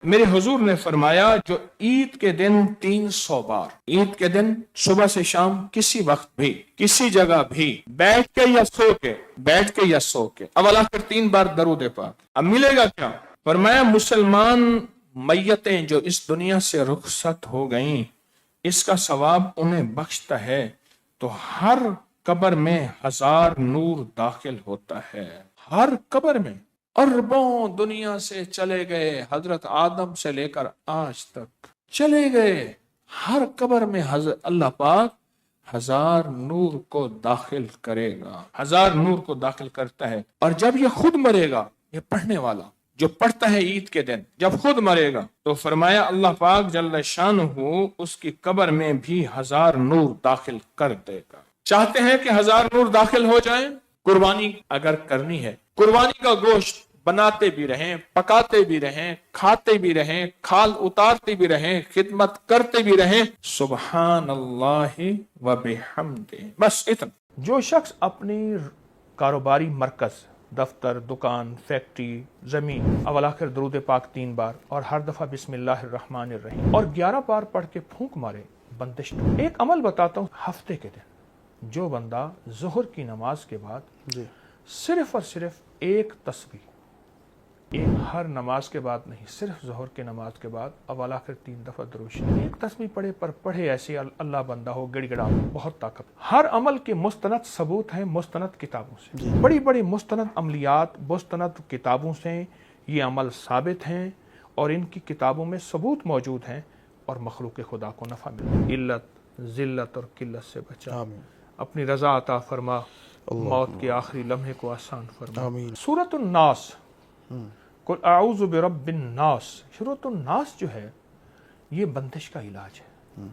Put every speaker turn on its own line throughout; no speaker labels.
میرے हुजूर ने फरमाया जो ईद के दिन 300 बार, ईद के दिन सुबह से शाम किसी वक्त भी किसी जगह भी बैठ के या सो के, बैठ के या सो के अव्वल आखिर 3 बार दरूद पाक। अब मिलेगा क्या? फरमाया मुसलमान मैयतें जो इस दुनिया से रुखसत हो गईं, इसका सवाब उन्हें बख्शता है तो हर कब्र में 1000 नूर दाखिल होता है। हर कब्र में अरबों दुनिया से चले गए, हजरत आदम से लेकर आज तक चले गए, हर कब्र में अल्लाह पाक 1000 नूर को दाखिल करेगा, 1000 नूर को दाखिल करता है। और जब ये खुद मरेगा, ये पढ़ने वाला जो पढ़ता है ईद के दिन, जब खुद मरेगा तो फरमाया अल्लाह पाक जल्ल शानुहु उसकी कब्र में भी 1000 नूर दाखिल कर देगा। चाहते हैं कि 1000 नूर दाखिल हो जाए? कुर्बानी अगर करनी है, कुर्बानी का गोश्त बनाते भी रहें, पकाते भी रहें, खाते भी रहें, खाल उतारते भी रहें, खिदमत करते भी रहें, सुबहानल्लाहि व बिहम्दिही, बस इतना। जो शख्स अपनी कारोबारी मरकज, दफ्तर, दुकान, फैक्ट्री, जमीन अव्वल आखिर दरूद पाक 3 बार और हर दफा बिस्मिल्लाहिर्रहमानिर्रहीम और 11 बार पढ़ के फूंक मारे, बंदिश। एक अमल बताता हूँ, हफ्ते के दिन जो बंदा जोहर की नमाज के बाद सिर्फ और सिर्फ एक तस्बीह, एक हर नमाज के बाद नहीं, सिर्फ जोहर की नमाज के बाद अव्वल आखिर 3 दफा दुरूद शरीफ एक तस्बीह पढ़े, पर पढ़े ऐसे अल्लाह बंदा हो गिड़गिड़ा, बहुत ताकत। हर अमल के मुस्तनद सबूत हैं मुस्तनद किताबों से, बड़ी बड़ी मुस्तनद अमलियात मुस्तनद किताबों से ये अमल साबित हैं और इनकी किताबों में सबूत मौजूद हैं और मखलूक खुदा को नफ़ा मिले। इल्लत, जिल्लत और किल्लत से बचा, अपनी रजा अता फरमा, मौत के आखिरी लम्हे को आसान फरमा। सूरतुन नास, कुल आऊज़ु बिरब्बिन नास, सूरतुन नास जो है ये बंदिश का इलाज है।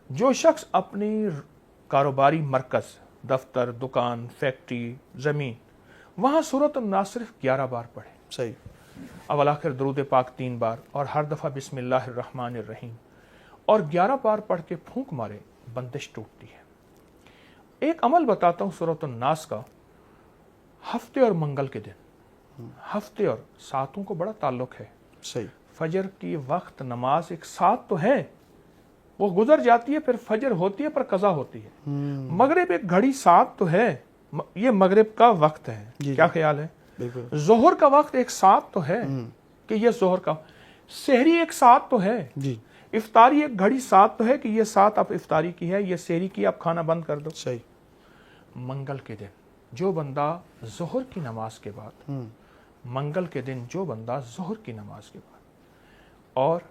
जो शख्स अपनी कारोबारी मरकज, दफ्तर, दुकान, फैक्ट्री, जमीन, वहाँ सूरतुन नास सिर्फ 11 बार पढ़े, सही, अव्वल आखिर दरूद पाक 3 बार और हर दफा बिस्मिल्लाहिर्रहमानिर्रहीम और 11 बार पढ़ के फूंक मारे, बंदिश टूटती है। एक अमल बताता हूँ सूरतुन नास का, हफ्ते और मंगल के दिन, हफ्ते और सातों को बड़ा ताल्लुक है, सही। फजर की वक्त नमाज एक साथ तो है, वो गुजर जाती है, फिर फजर होती है पर कज़ा होती है। मगरिब एक घड़ी साथ तो है, ये मगरिब का वक्त है, क्या ख्याल है? जोहर का वक्त एक साथ तो है कि ये जोहर का, सहरी एक साथ तो है जी, इफ्तारी एक घड़ी साथ तो है कि ये साथ अब इफ्तारी की है, ये सहरी की, अब खाना बंद कर दो, सही। मंगल के दिन जो बंदा जोहर की नमाज के बाद, मंगल के दिन जो बंदा जोहर की नमाज के बाद और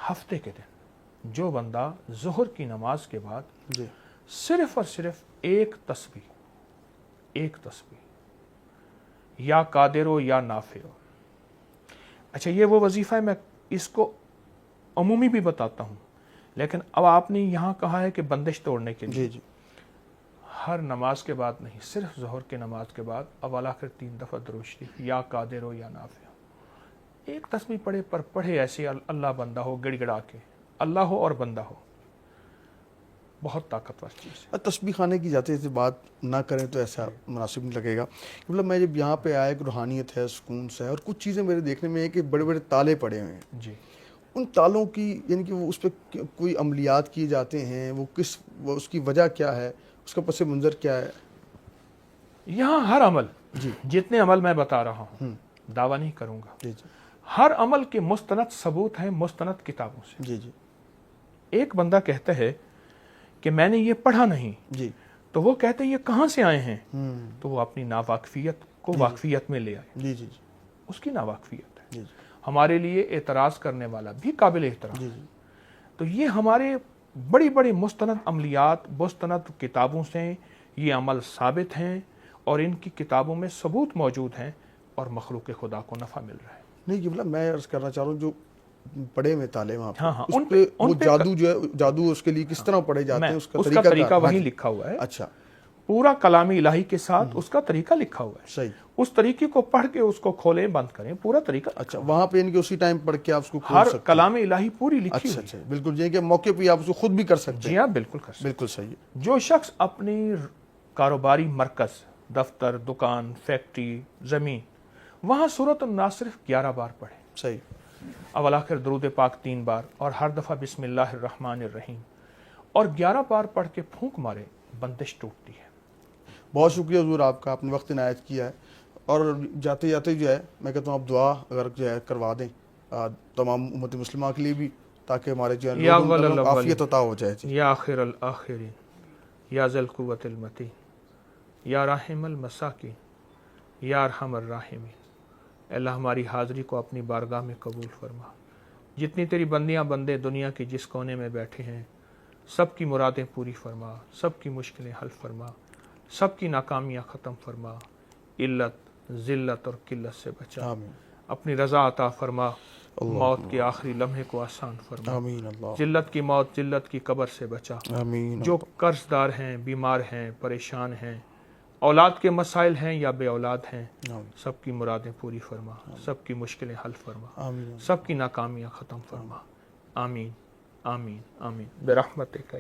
हफ्ते के दिन जो बंदा जोहर की नमाज के बाद सिर्फ और सिर्फ एक तस्बीह, एक तस्बीह, या कादिरो या नाफिरो। अच्छा, ये वो वजीफ़ा है, मैं इसको अमूमी भी बताता हूँ, लेकिन अब आपने यहाँ कहा है कि बंदिश तोड़ने के लिए, जी। हर नमाज के बाद नहीं, सिर्फ ज़ोहर के नमाज के बाद अव्वल आखिर 3 दफ़ा दुरूद शरीफ, या कादिर हो या नाफिया, एक तस्बीह पढ़े, पर पढ़े ऐसे अल्लाह बंदा हो गिड़गिड़ा के, अल्लाह हो और बंदा हो, बहुत ताकतवर चीज़ है।
तस्बीह खाने की जाते से बात ना करें तो ऐसा मुनासिब नहीं लगेगा। मतलब मैं जब यहाँ पे आया, एक रूहानियत है, सुकून सा है, और कुछ चीज़ें मेरे देखने में है कि बड़े बड़े ताले पड़े हुए हैं जी, उन तालों की, यानी कि वो उस पर कोई अमलियात किए जाते हैं, वो उसकी वजह क्या है, उसका पस मंज़र क्या है?
यहाँ हर अमल जी, जितने अमल मैं बता रहा हूँ, दावा नहीं करूँगा जी, हर अमल के मुस्तनद सबूत हैं मुस्तनद किताबों से जी जी। एक बंदा कहता है कि मैंने ये पढ़ा नहीं जी, तो वो कहते हैं ये कहाँ से आए हैं, तो वो अपनी नावाकफियत को वाकफियत में ले आए जी जी, उसकी नावाकफियत है जी जी। हमारे लिए एतराज़ करने वाला भी काबिल एहतराम जी जी। तो ये हमारे बड़ी बड़ी मुस्तनद अमलियात मुस्तनद किताबों से ये अमल साबित हैं और इनकी किताबों में सबूत मौजूद हैं और मखलूक खुदा को नफ़ा मिल रहा है।
नहीं कि मतलब मैं अर्ज़ करना चाह रहा हूँ, जो पढ़े में ताले वहाँ पे, उन पे वो जादू जो है, जादू उसके लिए किस तरह पढ़े जाते हैं,
उसका तरीका वही लिखा हुआ है।
अच्छा,
पूरा कलामी इलाही के साथ उसका तरीका लिखा हुआ है, सही। उस तरीके को पढ़ के उसको खोलें बंद करें, पूरा तरीका।
अच्छा, वहाँ पे इनके उसी टाइम पढ़ के आप उसको
हर कलामी इलाही पूरी लिखी हुई है,
बिल्कुल, ये कि मौके पे आप उसको खुद भी कर सकते हैं।
जी हाँ, बिल्कुल कर सकते,
बिल्कुल सही है।
जो शख्स अपनी कारोबारी मरकज, दफ्तर, दुकान, फैक्ट्री, जमीन, वहाँ सूरत नास सिर्फ 11 बार पढ़े,
सही,
اول آخر درود پاک 3 بار اور ہر دفعہ بسم اللہ الرحمن الرحیم اور 11 بار پڑھ کے پھونک مارے، بندش ٹوٹتی ہے۔
بہت شکریہ حضور آپ کا، آپ نے وقت عنایت کیا ہے، اور جاتے جاتے جو ہے میں کہتا ہوں آپ دعا اگر جو ہے کروا دیں تمام امت مسلمہ کے لیے بھی، تاکہ ہمارے جو ہے
یا اول
لوگوں کو
الاولین،
عافیت عطا ہو جائے جی۔
یا آخر الآخرین، یا ذی القوۃ المتین، یا راحم المساکین، یا ارحم الراحمین۔ اے اللہ ہماری حاضری کو اپنی بارگاہ میں قبول فرما۔ جتنی تیری بندیاں بندے دنیا کے جس کونے میں بیٹھے ہیں، سب کی مرادیں پوری فرما، سب کی مشکلیں حل فرما، سب کی ناکامیاں ختم فرما، علت، ذلت اور قلت سے بچا،
آمین
اپنی رضا عطا فرما، موت کے آخری لمحے کو آسان فرما،
آمین اللہ
ذلت کی موت، ذلت کی قبر سے بچا۔
آمین
جو قرض دار ہیں، بیمار ہیں، پریشان ہیں، اولاد کے مسائل ہیں یا بے اولاد ہیں،
آمین
سب کی مرادیں پوری فرما، سب کی مشکلیں حل فرما،
آمین
سب کی ناکامیاں ختم فرما۔ آمین آمین آمین برحمتک۔